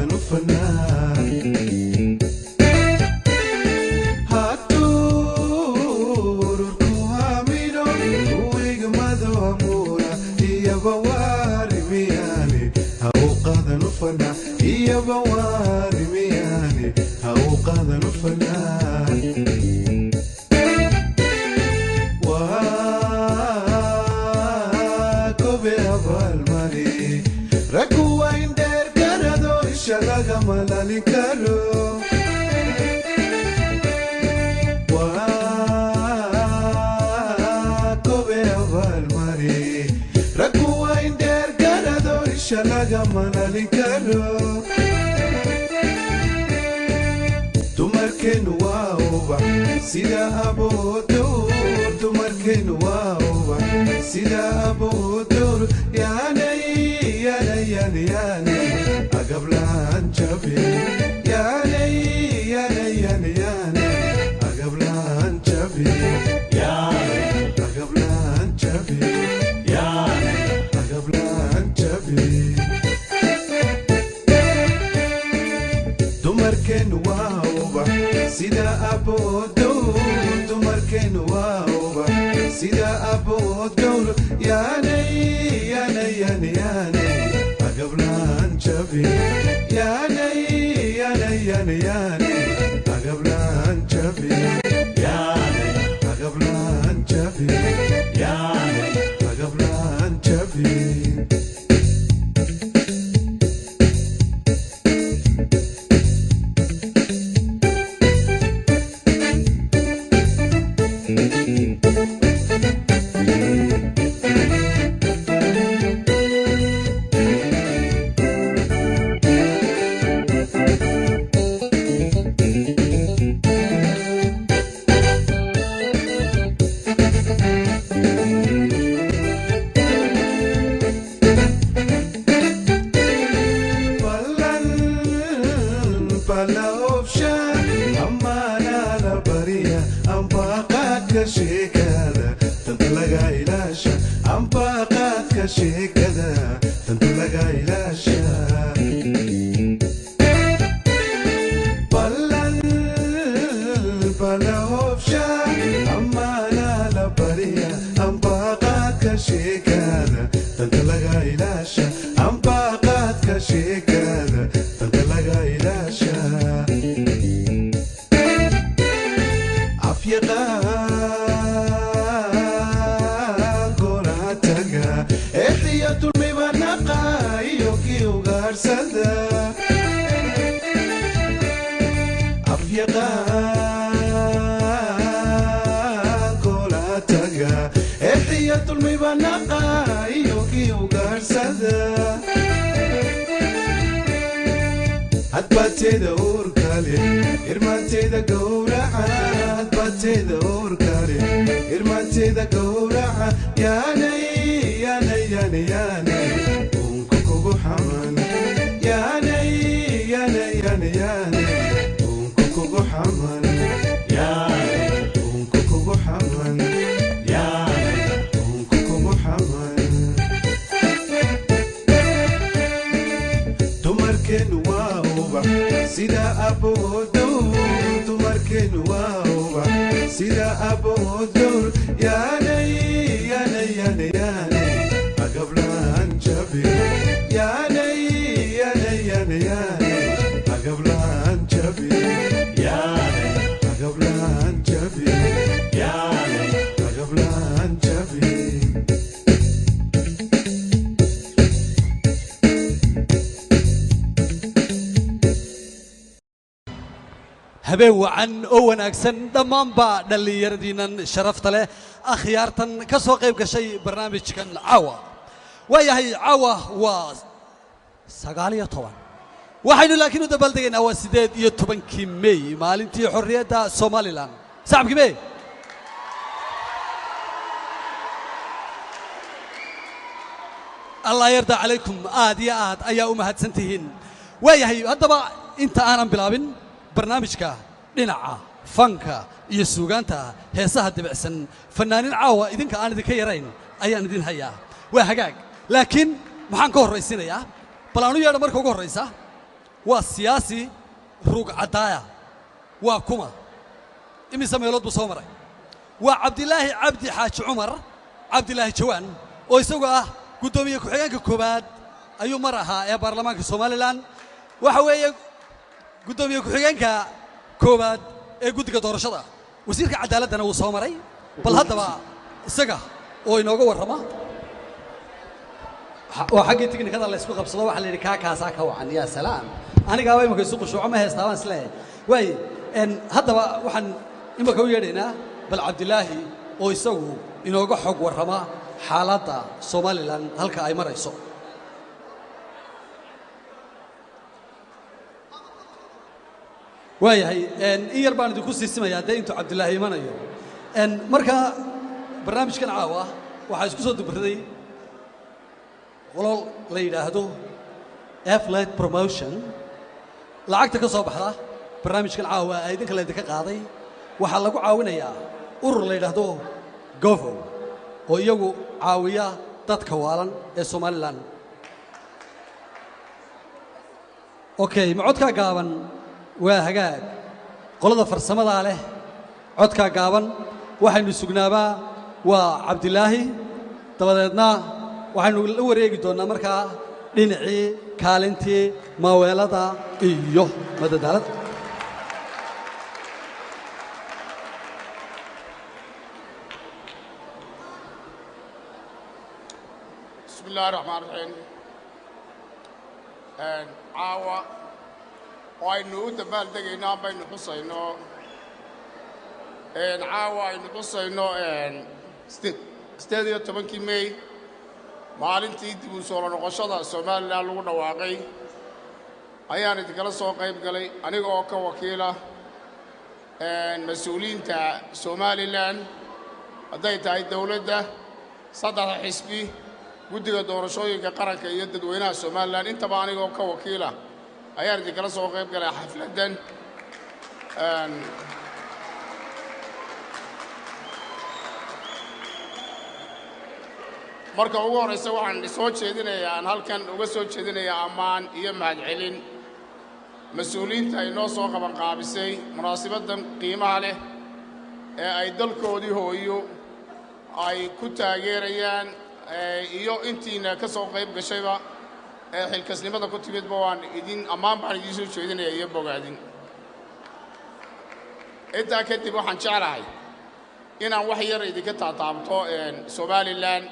قادن وفنان هاتور كوامينو ويقمدو أمورا هي بواري مياني هاو قادن وفنان هي بواري مياني هاو قادن وفنان Rakuwa inder karado ishalaga malali karo wa kobe aval mari Rakuwa inder karado ishalaga malali karo tumarken waoba sida abodur tumarken waoba sida abodur yani يعني قبل أن تشوفي يعني قبل أن تشوفي قبل أن تشوفي قبل أن تشوفي تمركن واوبا سيدا أبو دور تمركن واوبا سيدا أبو دور يعني قبل أن تشوفي يعني قبل أن تشوفي قبل أن تشوفي قبل أن تشوفي habeen wacan oo wanaagsan dhammaan baa dhalinyaradiinan sharafta leh akhyaartan ka soo qayb gashay barnaamijkan caawa waayahay caawa waa 19 waxaynu laakiin u dabaaldegaynaa waa 18 May maalintii xorriyadda Soomaaliland sacabkii May الله يرضى عليكم يا أيا أمهاتسنتهن وياهي هذا أنت أنا بلابن برنامجك لنعة فنكا يسوقانتا هيسها دبعسن فنانين عاوة إذن كأنا ذكيرين أيا ندين هيا وهجاج لكن محن كور رئيسنا يا بلانو يا نمر كور رئيسه والسياسي روق عدايا وكما إمي سميلود بصومرة وعبد الله عبد حاج عمر عبد الله جوان ويسوقه قدومي كحيان كوباد أيو مرها يا برلمان الصومالي لان وحوي قدومي كحيان كوباد قد كدور شطا وزير كعدالة أنا وصومري بل هذا بقى سجى وينوجو ورما وحقي تكني كذا الله يسوق بصلاة وحلي ركاك هساك وعن يا سلام أنا قاوي ممكن يسوق شو عمه يستوان سلاه وي إن هذا بقى وحن إما كوي يدينا بل عبد الله ويسوق ينوجو حق ورما حالته صومالي لان هلك أي مرة يسوق وي هي إن يربان دكوس السماء يا ده أنتو عبد الله يمانه إن مركا برنامج كان عاوة وحاج كسود بردي والله ليدا هدو affiliate promotion لعقتك صوب حلا برنامج كان عاوة أيدك اللي دك قاضي وحلقوا عاونا يا ليدا هدو جوفو ويجو عاوية تتكوالا الصومال لان أوكي معودك قابن وهجاج قلنا فرسمة عليه عودك قابن waxaynu sugnaabaa waa Cabdilaahi dabadeedna waxaynu la wareegi doonaa markaa dhinacii kaalintii maaweelada iyo madadaalada bismillaahir rahmaanir rahiim caawa waynu u dabaaldegaynaa baynu xusayno caawa aynu xusayno 18 May maalintii dib u soo noqoshada Soomaaliland lagu dhawaaqay ayaan idinkala soo qayb galay aniga oo ka wakiila mas'uuliyiinta Soomaaliland haday tahay dawladda saddex xisbi guddiga doorashooyinka qaranka iyo dadweynaha Soomaaliland intaba aniga oo ka wakiila ayaan idinkala soo qayb galay xafladan marka ugu horeysa waxaan soo jeedinayaa aan halkan uga soo jeedinayaa ammaan iyo mahadcelin mas'uuliyiinta ay noo soo qaban qaabisay munaasabaddan qiimaha leh ee ay dalkoodii hooyo ay ku taageerayaan iyo intiina ka soo qayb gashayba ee xilkasnimada ku timidba waan idin ammaan baan idin soo jeedinayaa iyo bogaadin intaa kadib waxaan jeclahay inaan wax yar idinka taataabto Somaliland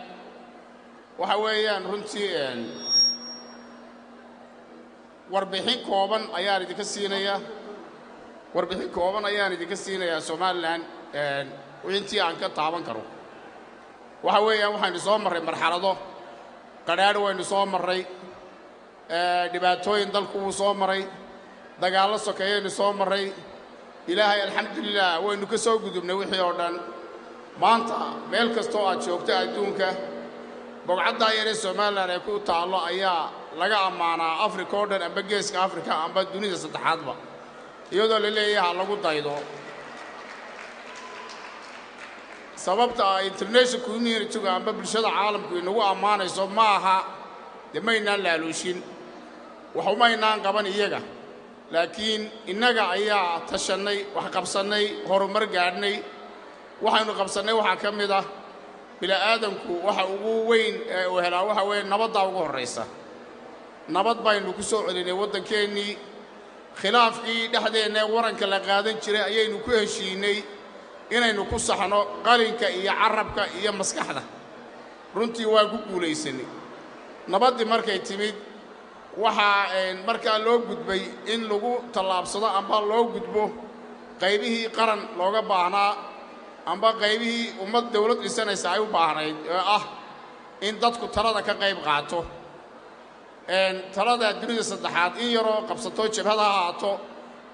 waxa weeyaan runtii warbixin kooban ayaan idinka siinayaa Somaliland intii aan ka taaban karo waxa weeyaan waxaan soo maray marxalado qadhaadh waynu soo maray dhibaatooyin dalku uu soo maray dagaalo sokeeyaynu soo maray ilaahay alxamdulillah waynu ka soo gudubnay wixii oo dhan maanta meel kasta oo aad joogto adduunka bogcadda yaree Soomaaliland ee ku taalo ayaa laga amaanaa Afrika oo dhan amba geeska Afrika amba dunida saddexaadba iyadoo la leeyahay lagu daydo sababta international community amba bulshada caalamku inagu amaanayso ma aha demayna laaluushin waxumaynaan qaban iyaga laakiin inaga ayaa tashanay wax qabsanay horumar gaadhnay waxaanu qabsanay waxa kamid ah bila aadamku waxa ugu weyn ee uu helaa waxa weyn nabadda ugu horeysa nabad baynu ku soo celinay waddankeennii khilaafkii dhexdeena waranka la qaadan jiray ayaynu ku heshiinay inaynu ku saxno qalinka iyo carabka iyo maskaxda runtii waa ku guulaysanay nabaddii markay timid waxa markaa loo gudbay in lagu tallaabsado amba loo gudbo qaybihii qaran looga baahnaa amba qaybihii ummad dawlad dhisanaysa ay u baahnayd in dadku talada ka qayb qaato talada dunida saddexaad in yaroo qabsato jabhada ha ahaato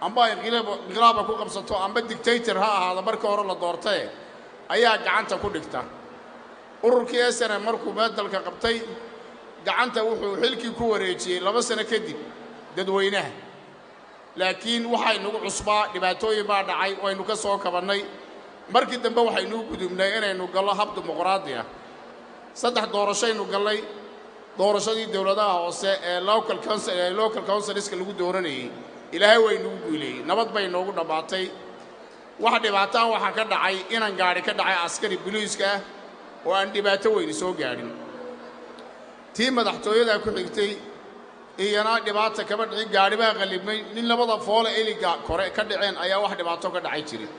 amba inqilaaba ku qabsato amba dictator ha ahaado markii hore la doortay ayaa gacanta ku dhigta ururkii SNM markuu badalka qabtay gacanta wuxuu xilkii ku wareejiyay 2 sano kadib dadweynaha laakiin waxay nagu cusbaa dhibaatooyin baa dhacay waynu ka soo kabannay markii dambe waxaynu gudubnay inaynu gallo hab dimuqraadi ah saddex doorashaynu gallay doorashadii dawladaha hoose ee local councilska lagu dooranayay ilaahay way nagu guuleeyay nabad bay noogu dhabaatay wax dhibaato waxa ka dhacay inaan gaari ka dhacay askari booliiska oo aan dhibaato weyn soo gaarin tii madaxtooyada ku xigtay iyana dhibaato kaba dhicin gaari baa qalibmay nin labada foole iliga kore ka dhiceen ayaa wax dhibaato ka dhacay jiray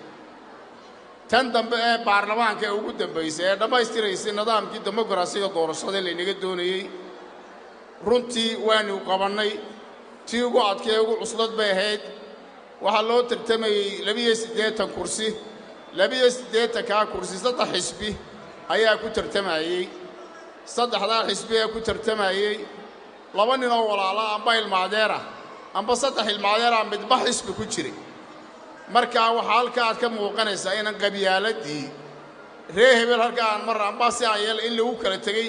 tan dambe ee baarlamaanka ee ugu dambeysay ee dhamaystiraysay nidaamkii dimuqraasiga doorashada la inaga doonayay runtii waanu qabanay tii ugu adkay ugu cuslad bay ahayd waxa loo tartamayay 82 kursi 82 ka kursi saddex xisbi ayaa ku tartamayay saddexdaa xisbi ee ku tartamayay laba nin oo walaala amba ilmaadeera amba saddex ilmaadeera midba xisbi ku jiray marka waxa halka aad ka muuqanaysaa in qabyaaladii reer hebel halka aan mar amba si ayeel in lagu kala tagay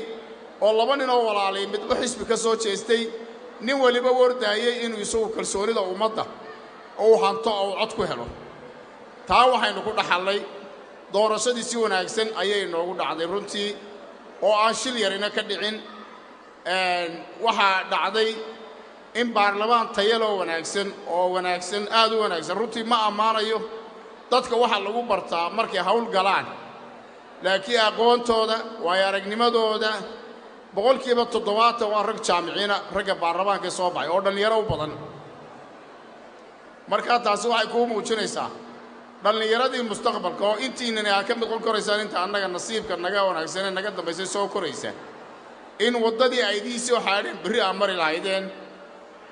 oo laba nin oo walaalay midba xisbi ka soo jeestay nin waliba wardaayay inuu isagu kalsoonida ummadda oo hanto oo cod ku helo taa waxaynu ku dhaxalay doorashadii si wanaagsan ayay noogu dhacday runtii oo aan shil yarina ka dhicin waxa dhacday in baarlamaan tayalo wanaagsan aad u wanaagsan runtii ma amaanayo dadka waxa lagu bartaa markay hawl galaan laakiin aqoontooda way aragnimadooda boqolkiiba 70 waa rag jaamiciina ragga baarlamaanka soo baxay oo dhalinyaro u badan marka taasi waxay ku muujinaysaa dhalinyaradii mustaqbalka oo intiinana ka mid noqon karaysaa inta annaga nasiibka naga wanaagsan naga dambeysay soo koraysa in wadadii ay diisoo xaadeen bari amari lahaydeen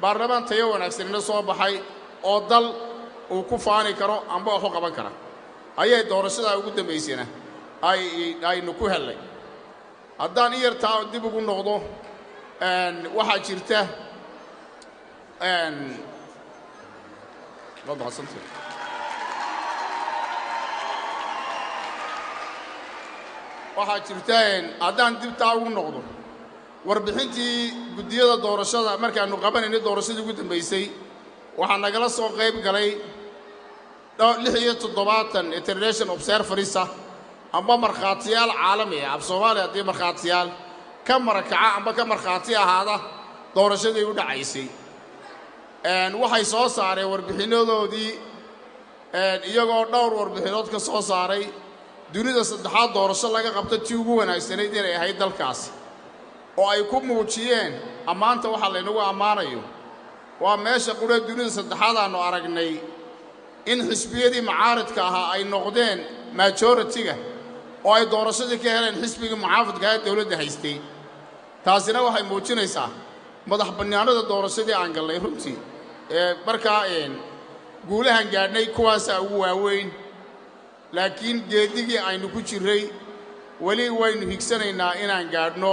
baarlamaan tayo wanaagsan soo baxay oo dal uu ku faani karo amba wax qaban kara ayay doorashada ugu dambeysayna aynu ku helay haddaan iyartaa dib ugu noqdo waxaa jirta haddaan dibtaa ugu noqdo warbixintii guddiyada doorashada markaanu qabanaynay doorashadii ugu dambeysay waxaa nagala soo qayb galay 67 international observers amba markhaatiyaal caalami ah af Soomaaliya hadii markhaatiyaal ka marakaca amba ka markhaati ahaada doorashadii u dhacaysay waxay soo saareen warbixinadoodii iyagoo dhowr warbixinood ka soo saaray dunida saddexaad doorasho laga qabto tii ugu wanaagsanayd inay ahayd dalkaas oo ay ku muujiyeen ammaanta waxa laynagu ammaanayo waa meesha qura dunida saddexaad aanu aragnay in xisbiyadii macaaridka ahaa ay noqdeen majority-ga oo ay doorashadii ka heleen xisbiga muxaafadka ee dawladda haystay taasina waxay muujinaysaa madax bannaanada doorashadii aan galnay runtii markaa guulahan gaadhnay kuwaasa ugu waaweyn laakiin geedigii aynu ku jiray wali waynu higsanaynaa inaan gaadhno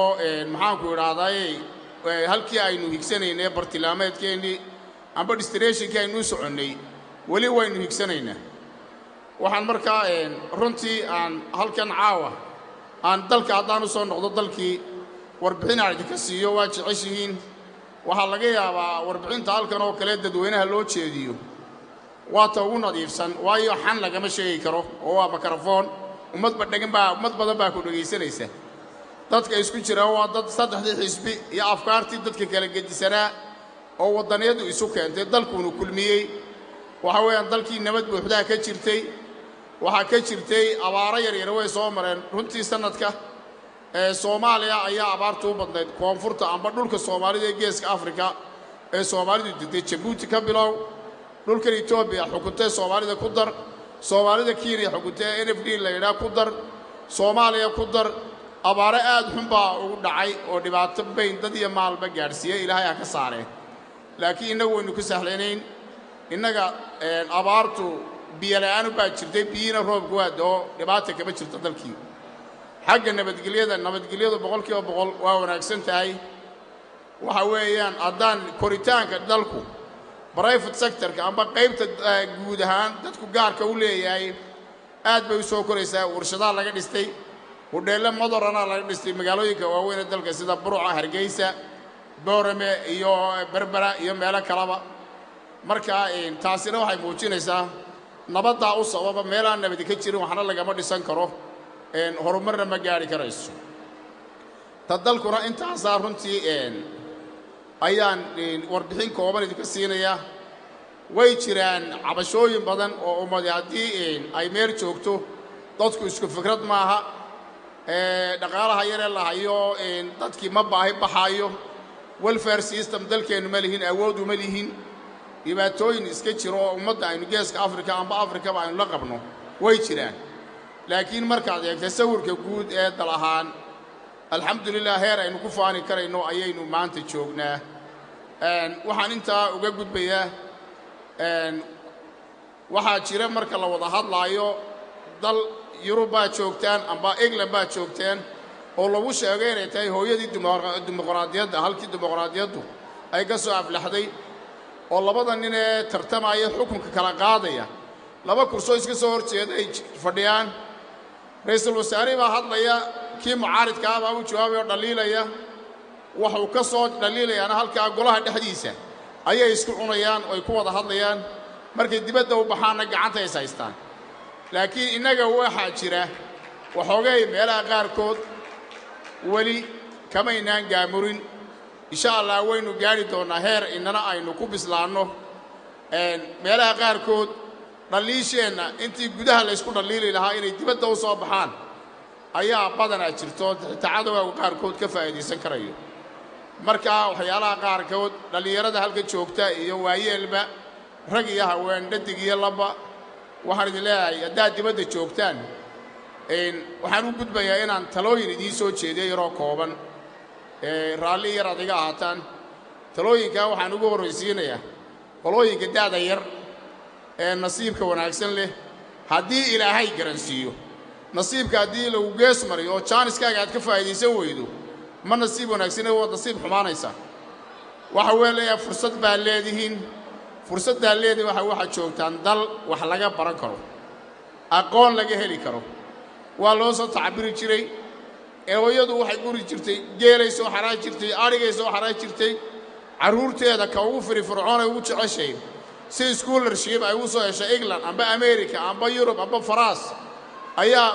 maxaan ku idhaahdaa halkii aynu higsanaynay bartilmaameedkeennii amba distractionkii aynu u soconnay wali waynu higsanaynaa waxaan markaa runtii aan halkan caawa aan dalka haddaan u soo noqdo dalkii warbixin aan idinka siiyo waa jeceshihiin waxaa laga yaabaa warbixinta halkan oo kale dadweynaha loo jeediyo waa ta ugu nadiifsan waayo xan lagama sheegi karo oo waa mikrafoon ummad badan baa ku dhageysanaysa dadka isku jira waa dad saddexdii xisbi iyo afkaartii dadka kala gedisanaa oo wadaniyadu isu keentay dalkuuna kulmiyey waxa weeyaan dalkii nabad buuxda ka jirtay waxa ka jirtay abaaro yar way soo mareen runtii sanadka Soomaaliya ayaa abaartu u badnayd koonfurta amba dhulka Soomaalida ee geeska Afrika ee Soomaalidu degtay Djibouti ka bilow dhulka Ethiopia xukuntay Soomaalida ku dar Soomaalida Kenya xukuntay NFD la yiraahdo ku dar Soomaaliya ku dar abaaro aad xun baa ugu dhacay oo dhibaato bayn dad iyo maalba gaarsiiyay Ilaahay ka saareen laakiin inagu waynu ku sahleenayn inaga abaartu biyo la'aan baa jirtay biyina roobku waa doo dhibaato kama jirto dalkii xagga nabadgelyada boqolkiiba boqol waa wanaagsan tahay waxa weeyaan haddaan koritaanka dalku private sector-ka amba qaybta guud ahaan dadku gaarka u leeyahay aad bay u soo koraysaa warshadaha laga dhistay hudheelo madorana laga dhistay magaalooyinka waaweyn ee dalka sida Burco Hargeysa Boorame iyo Berbera iyo meelo kalaba marka taasina waxay muujinaysaa nabadda u sababa meelaan nabad ka jirin waxna lagama dhisan karo horumarna ma gaari karayso tadalkuna intaasaa runtii ayaan warbixin kooban idinka siinayaa way jiraan cabashooyin badan oo ummadi haddii ay meel joogto dadku isku fikrad maaha dhaqaalaha yaree la hayo dadkii ma baahi baxaayo welfare system dalkeennu ma lihin awood uma lihin dhibaatooyin iska jiro oo ummadda aynu geeska afrika amba afrikaba aynu la qabno way jiraan laakiin markaad eegta sawirka guud ee dal ahaan alxamdulilah heer aynu ku faani karayno ayaynu maanta joognaa waxaan intaa uga gudbayaa waxaa jira marka la wada hadlaayo dal yurub baa joogtaan amba england baa joogteen oo lagu sheegay inay tahay hooyadii dimuqraadiyadda halkii dimuqraadiyaddu ay ka soo aflaxday oo labada nin ee tartamaya xukunka kala qaadaya laba kursoo iska soo horjeeda ay fadhiyaan ra'iisul wasaare baa hadlaya kii mucaaridka ah baa u jawaabay oo dhaliilaya wuxuu ka soo dhaliilayaana halkaa golaha dhexdiisa ayay isku cunayaan oo ay ku wada hadlayaan markay dibadda u baxaanna gacanta is haystaan laakiin innaga waxaa jira waxoogay meelaha qaarkood weli kamaynaan gaamurin insha allah waynu gaari doonnaa heer innana aynu ku bislaanno meelaha qaarkood dhaliisheenna intii gudaha laysku dhaliili lahaa inay dibadda u soo baxaan ayaa badanaa jirto tacadowga qaarkood ka faa'iidaysan karayo marka waxyaalaha qaarkood dhallinyarada halka joogta iyo waayeelba rag iyo haween dhadig iyo laba waxaan idin leeyahay haddaad dibadda joogtaan waxaan u gudbayaa inaan talooyin idiin soo jeediyo yaroo kooban raalli yar adiga ahaataan talooyinkaa waxaan ugu horraysiinayaa qolooyinka da'da yar ee nasiibka wanaagsan leh haddii ilaahay garansiiyo nasiibka haddii lagu gees mariyo oo jaaniskaaga aad ka faa'iidaysan weydo ma nasiib wanaagsan waa nasiib xumaanaysa waxa weelaya fursad baa leedihiin fursaddaa leedihin waxaad joogtaan dal wax laga baran karo aqoon laga heli karo waa loo soo tacbiri jiray hooyadu waxay guri jirtay geelay soo xaraaj jirtay adhigay soo xaraaj jirtay carruurteeda ka ugu firfircoon ay ugu jeceshahay si scholarship ay u soo heshay England amba America amba Europe amba France ayaa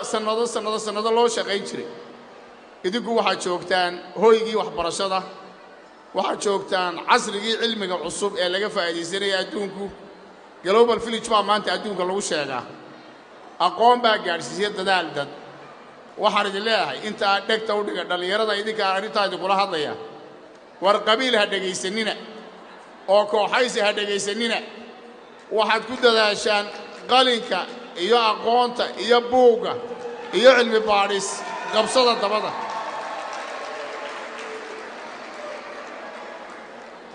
sanado loo shaqayn jiray idinku waxaad joogtaan hooygii waxbarashada waxaad joogtaan casrigii cilmiga cusub ee laga faa'iidaysanaya adduunku global village baa maanta adduunka lagu sheegaa aqoon baa gaadhsiisay dadaal dad waxaan idin leeyahay inta aad dhegta u dhiga dhallinyarada idinka arrintaadi kula hadlaya war qabiil ha dhegaysanina oo kooxaysi ha dhegaysanina waxaad ku dadaashaan qalinka iyo aqoonta iyo buugga iyo cilmi baadhis qabsada dabada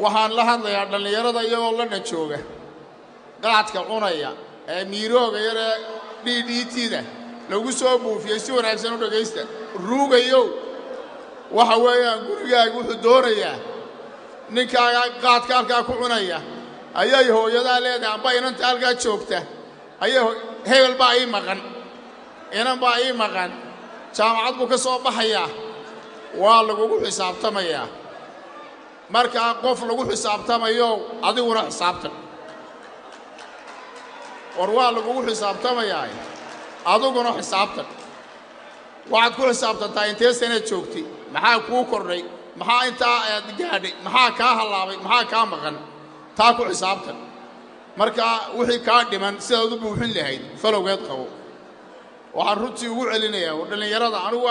waxaan la hadlayaa dhallinyarada iyagoo lana jooga qaadka cunaya ee miirooga yaree DDT-da lagu soo buufiyey si wanaagsan u dhagaysta ruugayow waxa weeyaan gurigaaga wuxuu doonayaa ninkaaga qaadka halkaa ku cunaya ayay hooyadaa leedahay amba inanta halkaa joogta ayay hebel baa ii maqan inan baa ii maqan jaamacad buu ka soo baxayaa waa lagugu xisaabtamayaa markaa qof lagu xisaabtamayo adiguna xisaabtan war waa lagugu xisaabtamayaa adiguna xisaabtan waxaad ku xisaabtantaa intee sanaad joogtay maxaa kuu kordhay maxaa intaa aad gaadhay maxaa kaa hallaabay maxaa kaa maqan taa ku xisaabtan marka wixii kaa dhiman sidaad u buuxin lahayd falowgeed qabo waxaan runtii ugu celinayaa dhallinyarada anigu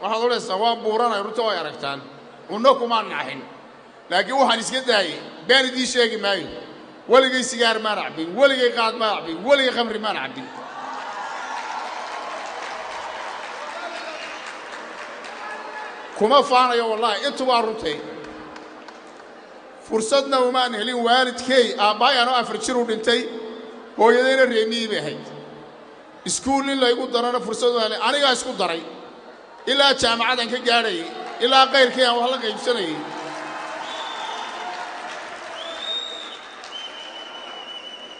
waxaad odhaysaa waa buuranay runtii way aragtaan unno kumaan naxin laakiin waxaan iska daayey been idiin sheegi maayo weligay sigaar maan cabin weligay qaad maan cabin weligay khamri maan cabin kuma faanayo wallaahi intubaa runtay fursadna umaan helin waalidkay aabbahay anoo 4 jir u dhintay hooyadayna reemiyey bay ahayd iskuul in laygu darana fursad waa anigaa isku daray ilaa jaamacadan ka gaadhayay ilaa qayrkay aan wax la qaybsanayay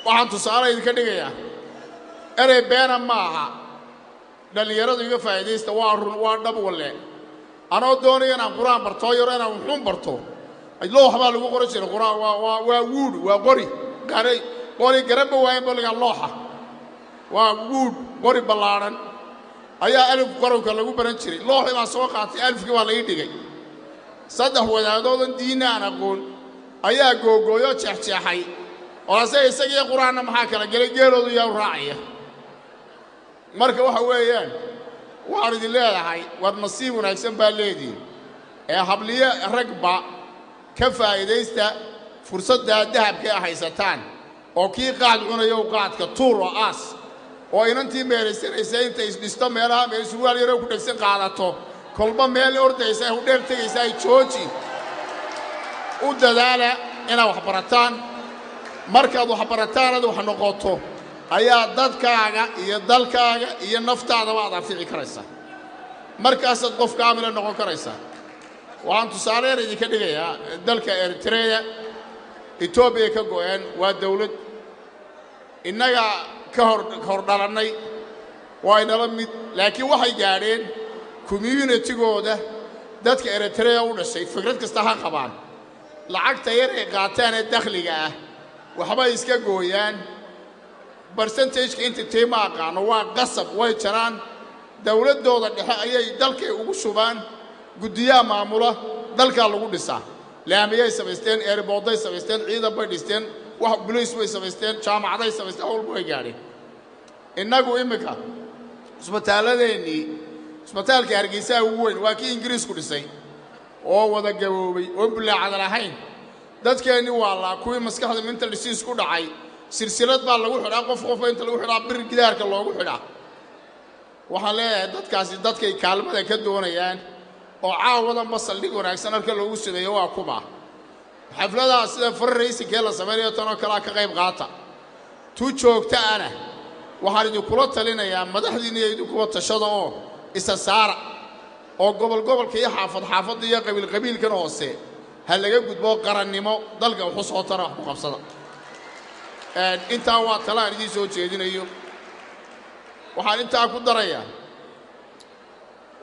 waxaan tusaale idinka dhigayaa erey beena maaha dhallinyaradu iga faa'iidaysta waa run waa dhab walle anoo doonaya inaan quraan barto yaro inaan wuxuun barto loox baa lagu qoran jiray quraan waa wuud waa qori qori garaba waayan baliga looxa waa wuud qori ballaaran ayaa alif qaranka lagu baran jiray looxii baa soo qaatay alifkii waa la ii dhigay saddex wadaadoodan diina aan aqoon ayaa googooyo jeexjeexay walaase isagii quraanna maxaa kala galay geeloodu yaa u raacaya marka waxa weeyaan waxaan idin leedahay waad nasiib wanaagsan baa leediin ee habliye ragba ka faa'iidaysta fursadda dahabka ay haysataan oo kii qaad cunayo qaadka tuur oo aas oo inantii meeraysanaysa inta isdhisto meelaha meel surwaal yar ku dhagsan qaadato kolba meel ordaysa u dheer tagaysa ay jooji u dadaala inaad wax barataan markaad wax barataan aad wax noqoto ayaa dadkaaga iyo dalkaaga iyo naftaada waad anfici karaysaa markaasaad qof kaamila noqon karaysaa waxaan tusaaleyn idinka dhigayaa dalka Eritrea Ethiopia ka go'een waa dawlad innaga ka hor dhalanay waa inala mid laakiin waxay gaadheen community-gooda dadka Eritrea u dhashay fikrad kasta ha qabaan lacagta yar ee qaataan ee dakhliga ah waxba iska gooyaan percentage-ka inta teema aqaano waa qasab way jaraan dawladooda dhexe ayay dalka ugu shubaan guddiyaha maamula dalka lagu dhisaa laamiyay samaysteen airport-ay samaysteen ciidan bay dhisteen wax police way samaysteen jaamacaday samaysteen howlba way gaadheen innagu imika isbitaalka Hargeysa ugu weyn waa kii Ingiriisku dhisay oo wada gaboobay oo bilaacad lahayn dadkeeni waa la kuwii maskaxda mental disease ku dhacay silsilad baa lagu xidhaa qof inta lagu xidhaa bir gidaarka loogu xidhaa waxaan leeyahay dadkaasi dadkay kaalmada ka doonayaan oo caawadan basaldhig wanaagsan halka loogu sameeyo waa kuma xafladaha sida farraysiga la sameeyo tan oo kala ka qayb qaata tu joogta ana waxaan idin kula talinayaa madaxdiina idin kuwa tashada oo isa saara oo gobolka iyo xaafad iyo qabiilkan hoose ha laga gudbo qarannimo dalka wuxuu soo tara ku qabsada inta waa talaan idin soo jeedinayo waxaan inta ku darayaa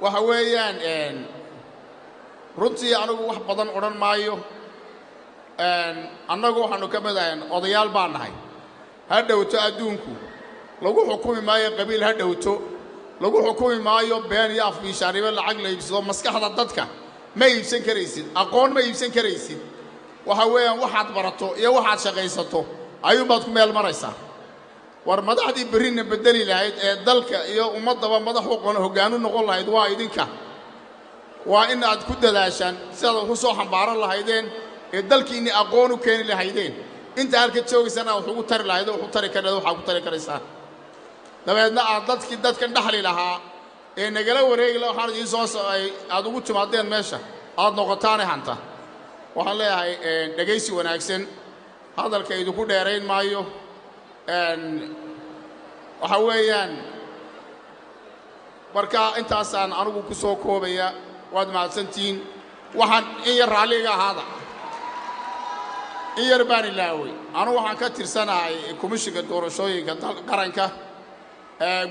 waxa weeyaan runtii anigu wax badan oran maayo annagu waxaanu ka mid ahayn odayaal baan nahay ha dhowto adduunku lagu xukumi maayo qabiil ha dhowto lagu xukumi maayo been iyo afbiishaariba lacag la iibsado maskaxda dadka ma iibsan karaysid aqoon ma iibsan karaysid waxa weeyaan waxaad barato iyo waxaad shaqaysato ayuunbaad ku meel maraysaa war madaxdii berrina bedeli lahayd ee dalka iyo ummadaba madax hoggaanu noqon lahayd waa idinka waa in aad ku dadaashaan sidaad ku soo xambaaran lahaydeen ee dalkiinni aqoon u keeni lahaydeen inta halka joogaysana wax ugu tari lahayd wax u tari karaysaa waxa ku tari karaysaa dabeedna aad dadkan dhaxli lahaa ee nagala wareegi lahaa waxaan idin soo socay aad ugu timaadeen meesha aad noqotaan hanta waxaan leeyahay dhageysi wanaagsan hadalka idinku dheerayn maayo waxa weeyaan marka intaasaan anigu ku soo koobaya waad mahadsantiin waxaan in yar raaliga ahaada in yar baan ilaaway anigu waxaan ka tirsanahay komishiga doorashooyinka qaranka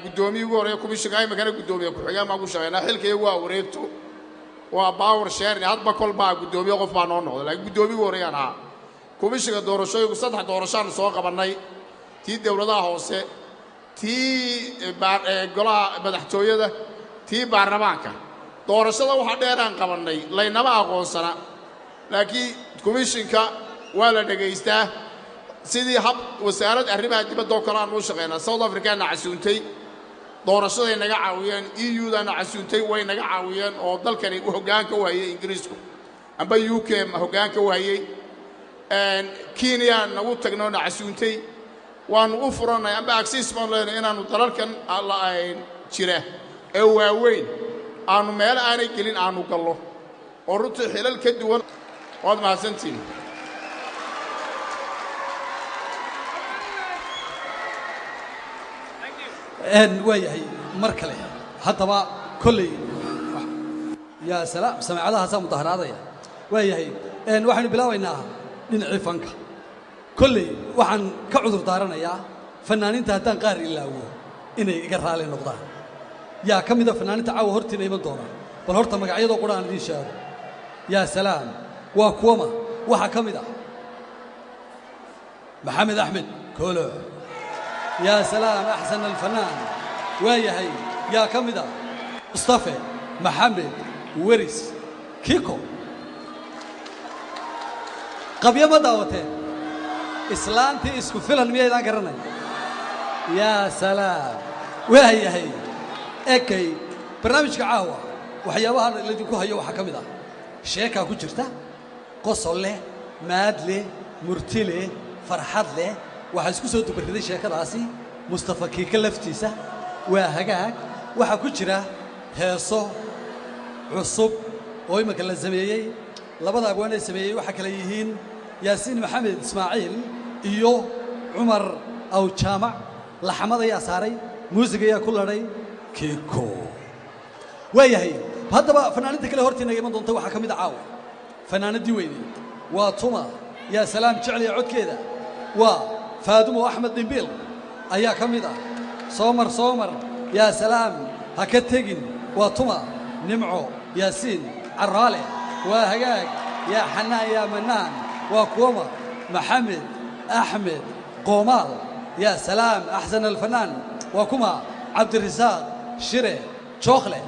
guddoomiyuhu hore komishiga ay magana guddoomiye ku xiga ma ku shaqeynaa xilkaygu waa wareegto waa power sharing hadba kolba guddoomiye qof baa noo noqday laakiin guddoomiyuhu hore aan ahaa komishiga doorashooyinku saddex doorashaan soo qabanay tii dawladaha hoose tii golaha madaxtooyada tii baarlamaanka doorashada waxa dheeraan qabanay laynama aqoonsana laakiin komishinka waa la dhageystaa sidii hab wasaaradda arrimaha dibadda oo kale aan u shaqeynaa South Africa na casuuntay doorashada naga caawiyeen EU-da na casuuntay way naga caawiyeen oo dalkani u hoggaanka u hayay Ingiriisku amba UK hoggaanka u hayay Kenya nagu tagno na casuuntay waan u furanay amba access baan leenahay inaanu dalalkan jira ee waaweyn aanu meel aanay gelin aanu gallo oo runtii xilal ka duwan waad mahadsantiin waayahay mar kale haddaba kolley yaa salaam samicadahaasaa mudaharaadaya waayahay waxaynu bilaabaynaa dhinacii fanka kolley waxaan ka cudur daaranayaa fanaaniinta haddaan qaar ilaawo inay iga raali noqdaan yaa ka mida fanaaniinta caawa hortiina iman doona bal horta magacyadoo qura aan idiin sheego yaa salaam waa kuwama waxaa ka mid ah maxamed axmed koolo yaa salaam axsan alfanaan waayahay يا كمدا مصطفى محمد وريس كيكو قبيا ما دعوته إسلامتي إسكو فيلن مية إذا كرنا يا سلام وهي هي أكيد برنامج كعوة وحياوها اللي تكون هي وحكمدا شيكا كوجرتا قصول له ماد له مرتي له فرحad له waxa isku soo dubarriday sheekadaasi Mustafa Kiika laftiisa waa hagaag waxa ku jira heeso cusub oo imika la sameeyay labada abwaan ay sameeyay waxa kala yihiin Yaasiin Maxamed Ismaaciil iyo Umar aw Jaamac laxamada ayaa saaray muusiga ayaa ku ladhay Kiiko waayahay haddaba fanaanada kale hortiina iman doonta waxa kamid ah caawa fanaanadii weynay waa Tuma yaa salaam jecel codkeeda waa فادمو أحمد ديمبيل أيا كميدا صومر يا سلام هكتجين وطما نمعو ياسين عرالي وهجاج يا حنا يا منان وكوما محمد أحمد قومال يا سلام أحسن الفنان وكما عبد الرزاق شري شوخلة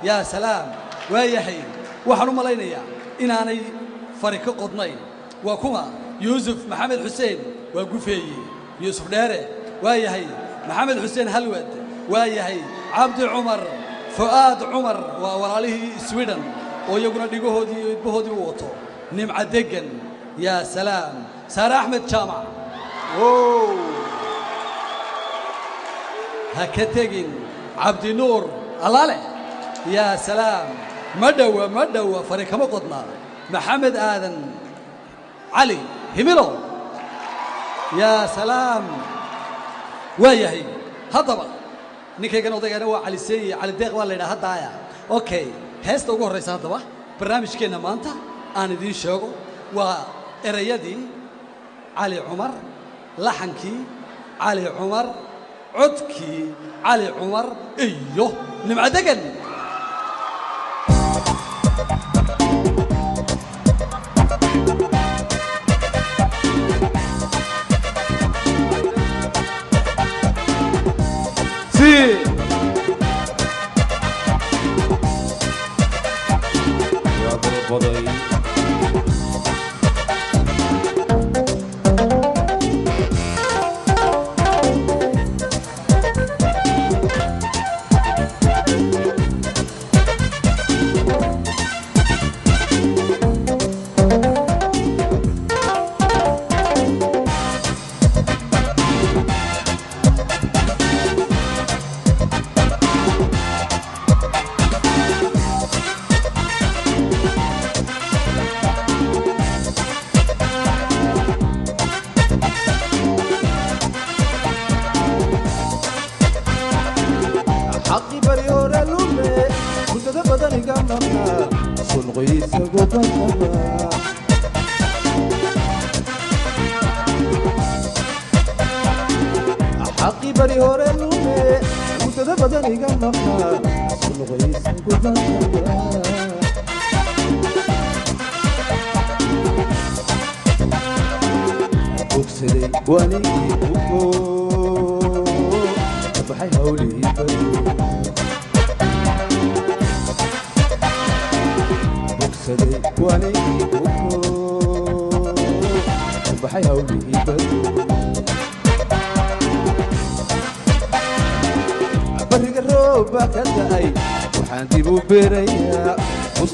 يا سلام ويحيي وحنو ملاينيا إن أنا فريق قطنين وكما يوسف محمد حسين وقفي يوسف داري وياهي محمد حسين هلود وياهي عبد عمر فؤاد عمر ووراليه سويدن ويقولون ديقوهودي بهودي ووتو نمع دقن يا سلام سارة أحمد جامع هكتجن عبد نور الله يا سلام مدوى فريق مقطنا محمد آذن علي هميلو يا سلام وياهي هضبا نيكي كانوا ضيقنا على السي على الديق ولا هدايا اوكي هيست ugu horeysa hadaba barnaamijkeena maanta aan idin sheego waa erayadii Ali Umar laxankii Ali Umar codkii Ali Umar iyo nimcadegan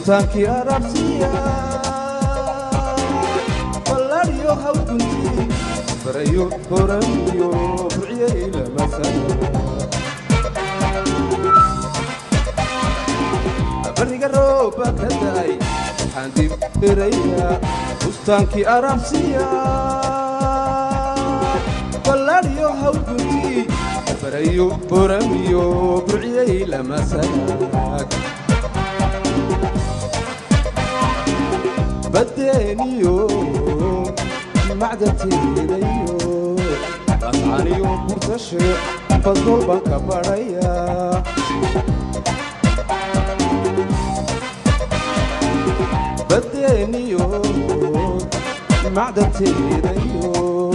بستانكي أرابسيا والاريو هاودنتي بريو هورانيو برعيا إلى مسانا بريق الروبا كداي حاندي بريا بستانكي أرابسيا والاريو هاودنتي بريو هورانيو برعيا إلى مسانا بدينيو معدتي ليو أسعانيو مرتشع فضل بك بريا بدينيو معدتي ليو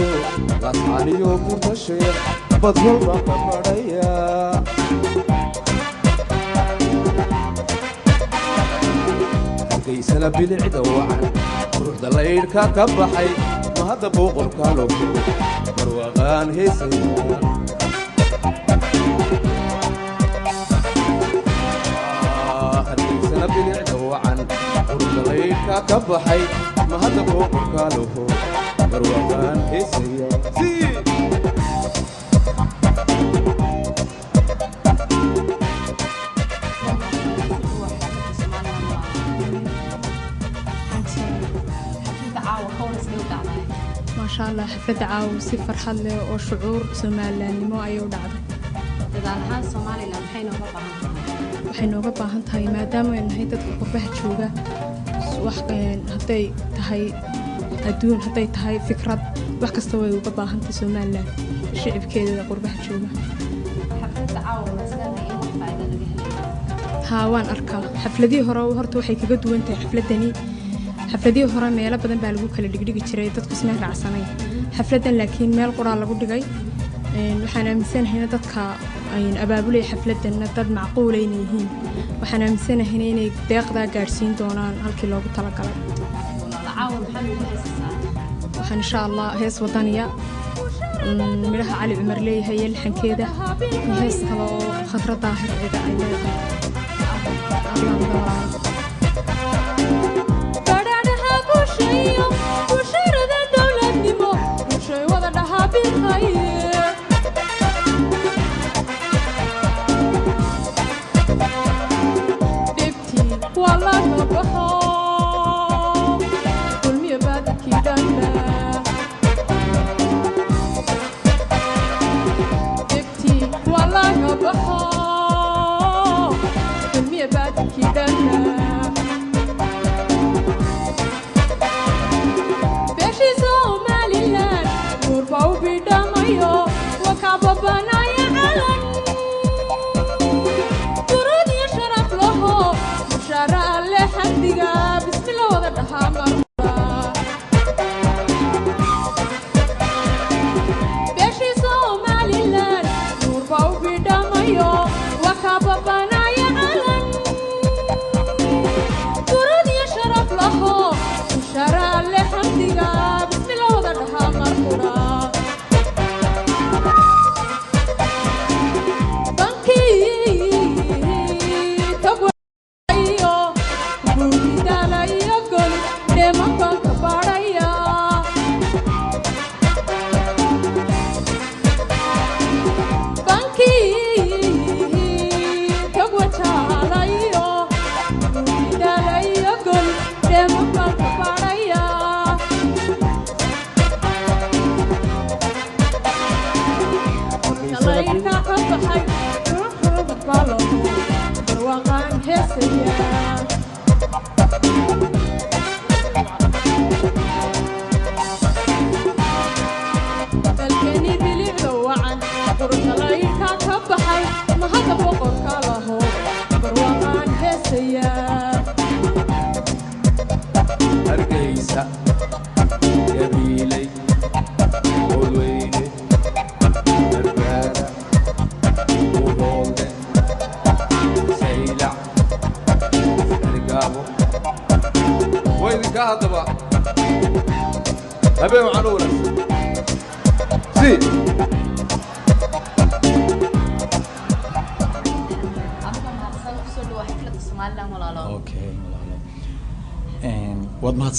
أسعانيو مرتشع فضل بك بريا hargeysana bilicda wacan quruxda laydhka ka baxay ma hadda boqorkaa loo barwaaqaan heesaya hargeysana bilicda wacan quruxda laydhka ka baxay ma hadda boqorkaa loo barwaaqaan heesaya ما شاء الله حفلة عاو سي فرحة له وشعور سومالينيمو ayuu dhacday dadaalhaan Soomaaliland waxay nooga baahan tahay maadaama ay nahay dadka qurbaha jooga wax haday tahay adduun haday tahay fikrad wax kasta way uga baahan tahay Soomaaliland shicibkeeda qurbaha jooga xafladda caawa maskaxda in wax faa'iido laga helo haa waan arkaa xafladii hore horta waxay kaga duwan tahay xafladani xafladii hore meelo badan baa lagu kala dhigdhigi jiray dadku isma raacsanay xafladan laakiin meel qura lagu dhigay waxaan aaminsanahay dadka ay abaabulay xafladan dad macquul ay yihiin waxaan aaminsanahay inay deeqda gaarsiin doonaan halkii loogu talagalay caawa maxaa lagu heesaa waxaan insha Allah hees wadaniya miraha cali umar leeyahay ilxankeeda hees kale oo khadrad daahir ciida ay leedahay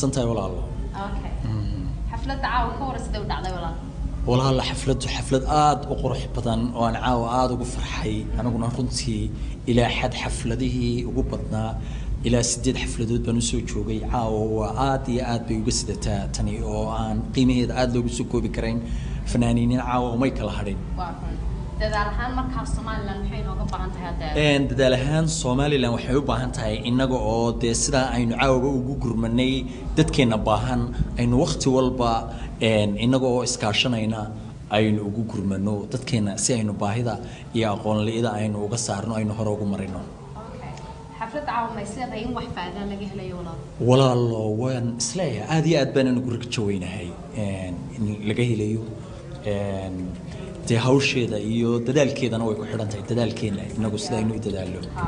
santahay walaalo okay xafladda caawa ka warasday u dhacday walaalo xaflad aad u qurux badan oo aan caawa aad ugu farxay anaguna runtii ilaa xad xafladihii ugu badnaa ilaa 8 xafladood baan u soo joogay caawa waa aad iyo aad bay uga sidataa tani oo aan qiimaheeda aad loogu soo koobi karayn fanaaniin caawa umay kala hadhin dadaalahaan markaa Soomaaliland maxay nooga baahan tahay hadda dadaalahaan Soomaaliland waxay u baahan tahay inaga oo de sida aynu caawga ugu gurmanay dadkeena baahan aynu waqti walba inaga oo iskaashanayna aynu ugu gurmano dadkeena si aynu baahida iyo aqoon leeyada aynu uga saarno aynu hore ugu marino xafladda caawa ma isleedahay in wax faa'iido laga helayo walaalo waan isleeyahay aad iyo aad baan ugu rajaynahay in laga helayo hawsheeda iyo dadaalkeedana way ku xidhan tahay dadaalkeena inagu sida aynu u dadaalo maxaa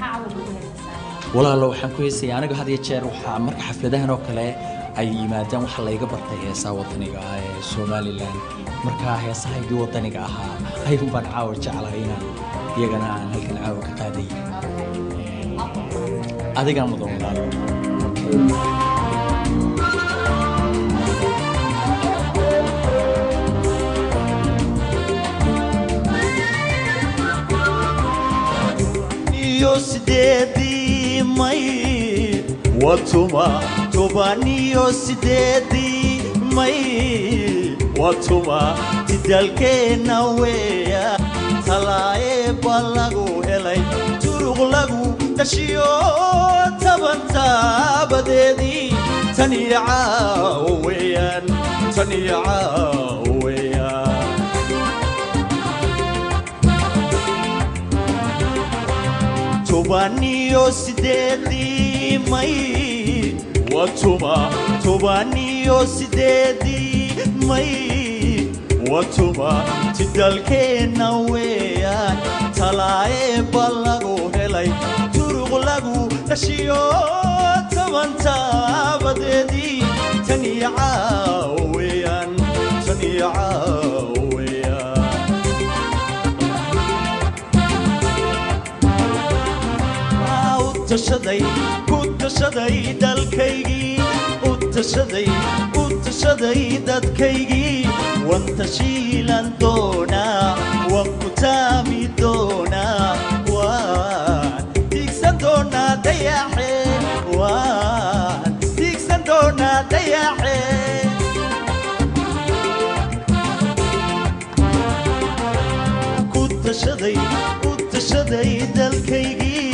caawa lagu heesaa walaalo waxaan ku heesay aniga had iyo jeer waxa marka xafladahan oo kale ay yimaadaan waxa la iga bartay heesaha wadaniga ah ee Somaliland marka heesahaydii wadaniga ahaa ayuun baan caawa jeclahay inaan iyagana aan halkan caawa ka qaaday adiga mudan walaalo siddeedii may watuma tobaniyo siddeedii may watuma tidalkeena weeya talaaye baa lagu helay turuq lagu dhashiyo tabantaabadeedii taniyo caawo weeyaan taniyo caawo weeyaan tobaniyo siddeedii may watuma tobaniyo siddeedii may watuma tidalkeena weeyaan talaaye baa lagu helay turuq lagu dhashiyo tabantaabadeedii taniyo caawo weeyaan taniyo caawo tashaday dalkaygii u tashaday dadkaygii wan tashiilan doonaa wan ku taami doonaa waan tiigsan doonaa dayaxe waan tiigsan doonaa dayaxe ku tashaday dalkaygii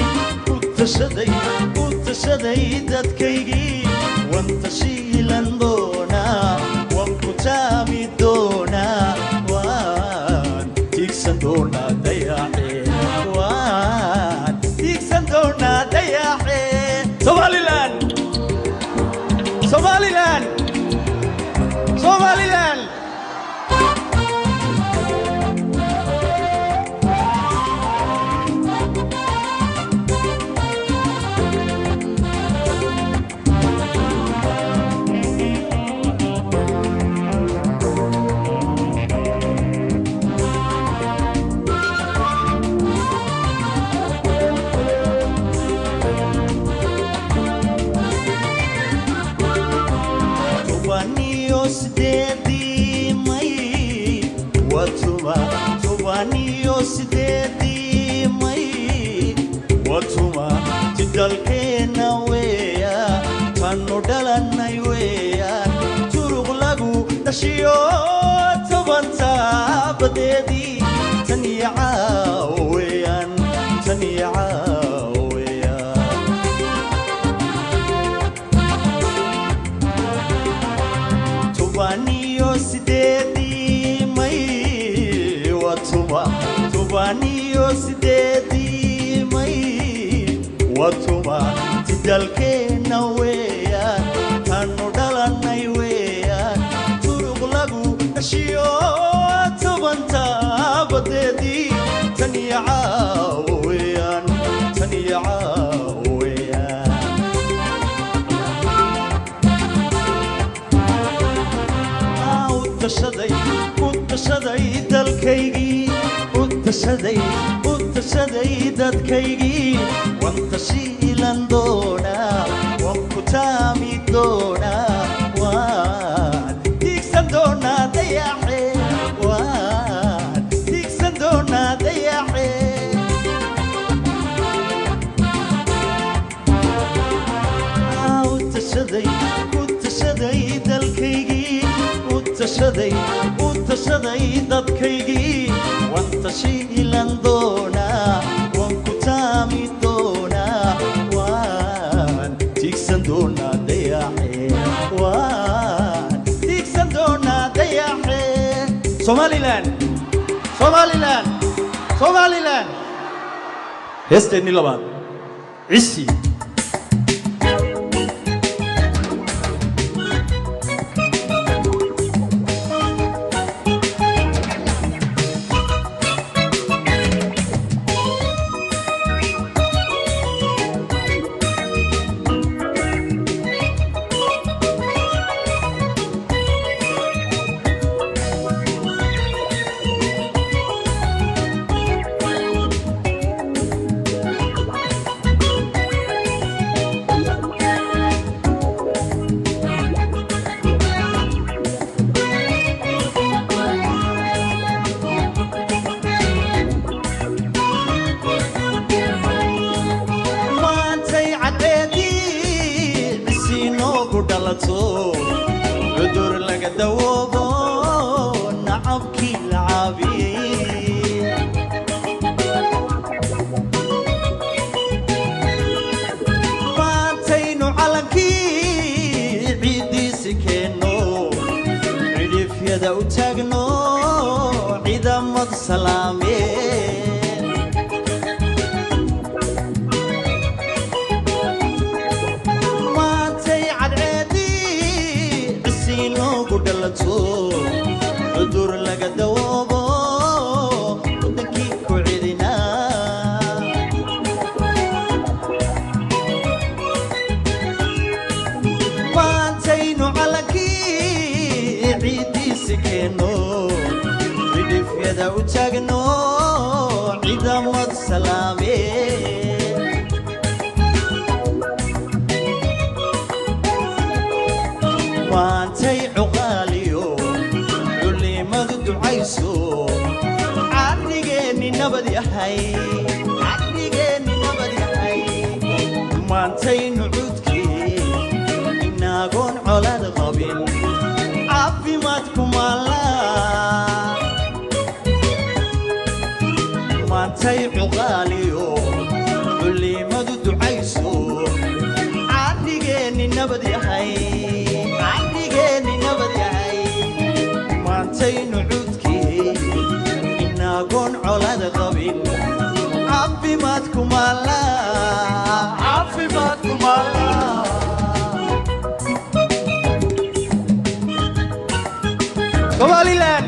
tashaday dadkaygii wan tashiilan doonaa wan ku taami doonaa waan tiigsan doonaa dayaxe waan tiigsan doonaa dayaxe Somaliland Somaliland Somaliland siddeedii may watuma tidalkeena weeyaa tanu dhalanay weeyaan turuq lagu dhashiyo tabantaabadeedii taniyo caawo weeyaan taniyo caawo weeyaan tobaniyo siddeedii may watuma tobaniyo siddeedii may watuma tidalkeena weeyaan tanu dhalanay weeyaan turuq lagu dhashiyo tabantaabadeedii taniyo caawo weeyaan taniyo caawo weeyaan tashaday dalkaygii u tashaday dadkaygii wan tashiilan doonaa wan ku taami doonaa waan tiigsan doonaa dayaxe waan tiigsan doonaa dayaxe tashaday dalkaygii u tashaday dadkaygii wan tashiilan doonaa wan ku taami doonaa waan tiigsan doonaa dayaxe waan tiigsan doonaa dayaxe Somaliland Somaliland Somaliland heesteeni labaad cisi عابكي العابي مانتينو علنكي عيدي سكينو عيدي في يدا وتاقنو عيدا مد سلامي عذور لقى دوابو ودكي كوعدنا وانتينو علكي عيدي سكينو عيدي في يدا وتاقنو عيدا مد سلامي وانتي عقاليو علي مدد عيسو عرقيني نبد يحي عرقيني نبد يحي وانتي نعودكي ناقون على الغبين عبي ماتكم الله وانتي عقاليو علي مدد عيسو عرقيني نبد يحي مانتين عودكي إناقون على الغبين عبي ماتكم الله عبي ماتكم الله كمالي لان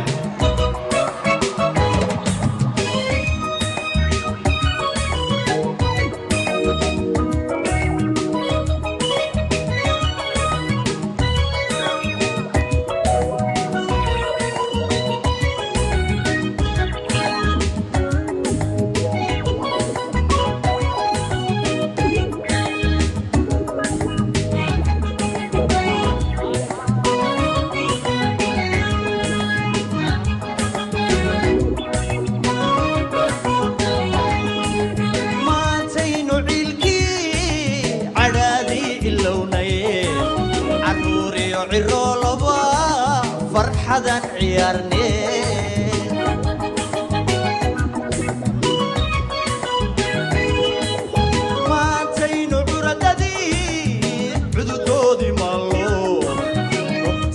فرحة عيارني ما تينو عرددي عدودودي مالو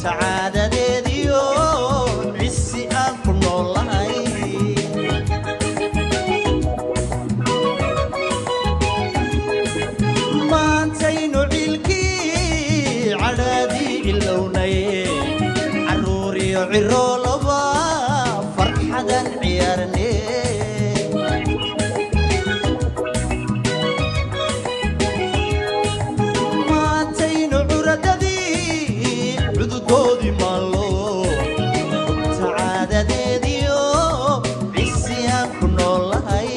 تعادة ديديو عسي أنكم نولاي ما تينو عيلكي عدادي اللوني عرولبا فرحة عيارني ما تينو عرددي عدودودي مالو تعادة ديديو عسيان كنولاي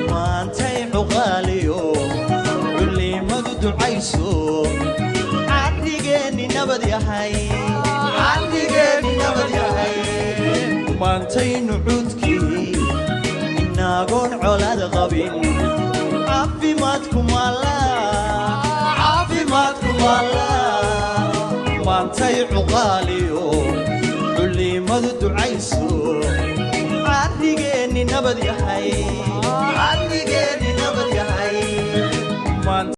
ما تينو غاليو عيسو عرقيني نبد يحي عرقيني نبد يحي مانتين عودكي ناقون على الغبين عافي ماتكم الله عافي ماتكم الله مانتي عقاليو اللي مدد عيسو عرقيني نبد يحي